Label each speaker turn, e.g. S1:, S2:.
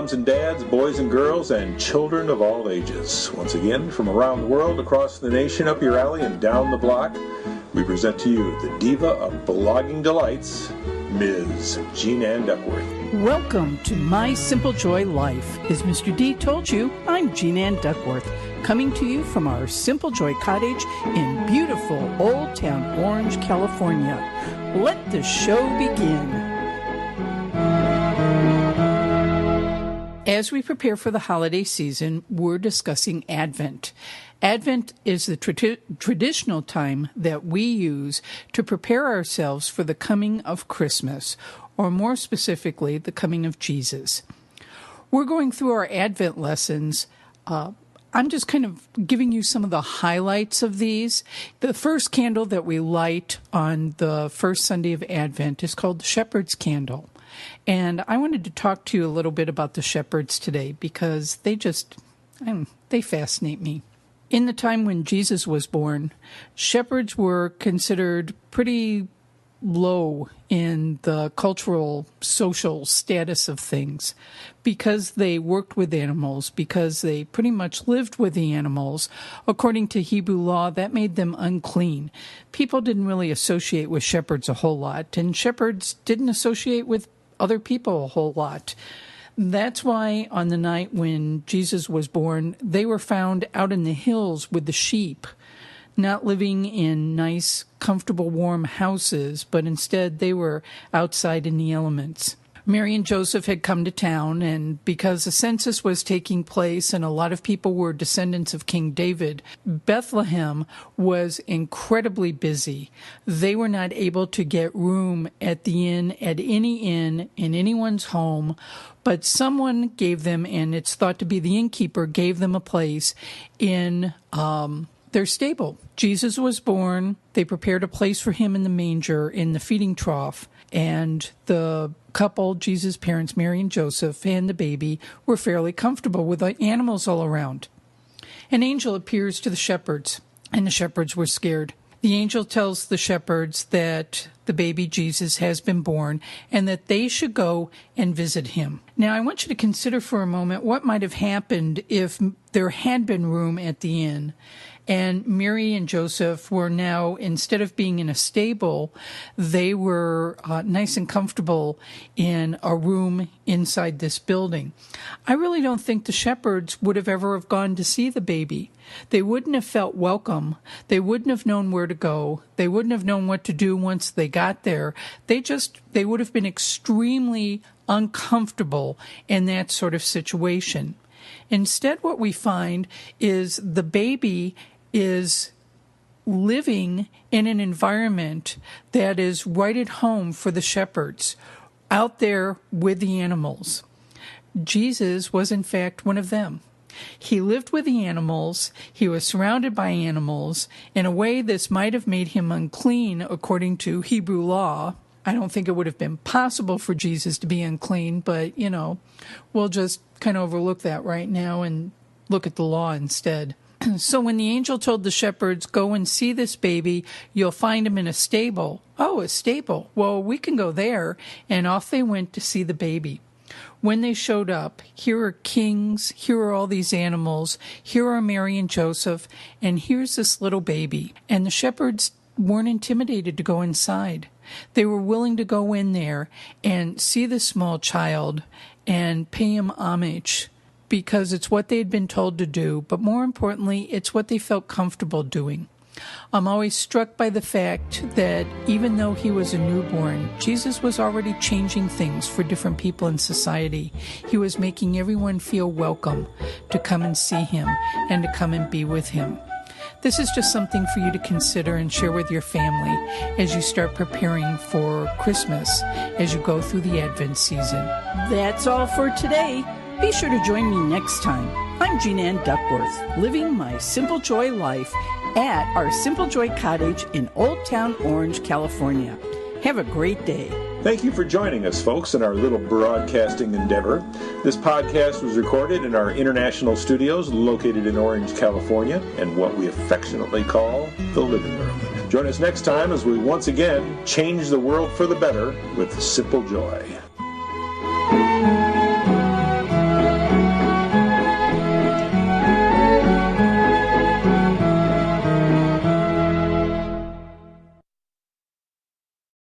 S1: moms and dads, boys and girls, and children of all ages. Once again, from around the world, across the nation, up your alley, and down the block, we present to you the diva of blogging delights, Ms. Jean Ann Duckworth.
S2: Welcome to My Simple Joy Life. As Mr. D told you, I'm Jean Ann Duckworth, coming to you from our Simple Joy cottage in beautiful Old Town Orange, California. Let the show begin. As we prepare for the holiday season, we're discussing Advent. Advent is the traditional time that we use to prepare ourselves for the coming of Christmas, or more specifically, the coming of Jesus. We're going through our Advent lessons. I'm just kind of giving you some of the highlights of these. The first candle that we light on the first Sunday of Advent is called the Shepherd's Candle. And I wanted to talk to you a little bit about the shepherds today because they fascinate me. In the time when Jesus was born, shepherds were considered pretty low in the cultural, social status of things because they worked with animals, because they pretty much lived with the animals. According to Hebrew law, that made them unclean. People didn't really associate with shepherds a whole lot, and shepherds didn't associate with other people a whole lot. That's why on the night when Jesus was born, they were found out in the hills with the sheep, not living in nice, comfortable, warm houses, but instead they were outside in the elements. Mary and Joseph had come to town, and because a census was taking place and a lot of people were descendants of King David, Bethlehem was incredibly busy. They were not able to get room at any inn, in anyone's home, but someone gave them, and it's thought to be the innkeeper, gave them a place in their stable. Jesus was born. They prepared a place for him in the manger, in the feeding trough, and the couple, Jesus' parents, Mary and Joseph, and the baby, were fairly comfortable with the animals all around. An angel appears to the shepherds, and the shepherds were scared. The angel tells the shepherds that the baby Jesus has been born and that they should go and visit him. Now, I want you to consider for a moment what might have happened if there had been room at the inn and Mary and Joseph were now, instead of being in a stable, they were nice and comfortable in a room inside this building. I really don't think the shepherds would have ever have gone to see the baby. They wouldn't have felt welcome. They wouldn't have known where to go. They wouldn't have known what to do once they got there. They would have been extremely uncomfortable in that sort of situation. Instead, what we find is the baby is living in an environment that is right at home for the shepherds, out there with the animals. Jesus was, in fact, one of them. He lived with the animals. He was surrounded by animals. In a way, this might have made him unclean according to Hebrew law. I don't think it would have been possible for Jesus to be unclean, but, we'll just kind of overlook that right now and look at the law instead. So when the angel told the shepherds, go and see this baby, you'll find him in a stable. Oh, a stable. Well, we can go there. And off they went to see the baby. When they showed up, here are kings, here are all these animals, here are Mary and Joseph, and here's this little baby. And the shepherds weren't intimidated to go inside. They were willing to go in there and see the small child and pay him homage, because it's what they had been told to do, but more importantly, it's what they felt comfortable doing. I'm always struck by the fact that even though he was a newborn, Jesus was already changing things for different people in society. He was making everyone feel welcome to come and see him and to come and be with him. This is just something for you to consider and share with your family as you start preparing for Christmas, as you go through the Advent season. That's all for today. Be sure to join me next time. I'm Jean Ann Duckworth, living my simple joy life at our Simple Joy Cottage in Old Town Orange, California. Have a great day.
S1: Thank you for joining us, folks, in our little broadcasting endeavor. This podcast was recorded in our international studios located in Orange, California, and what we affectionately call the living room. Join us next time as we once again change the world for the better with simple joy.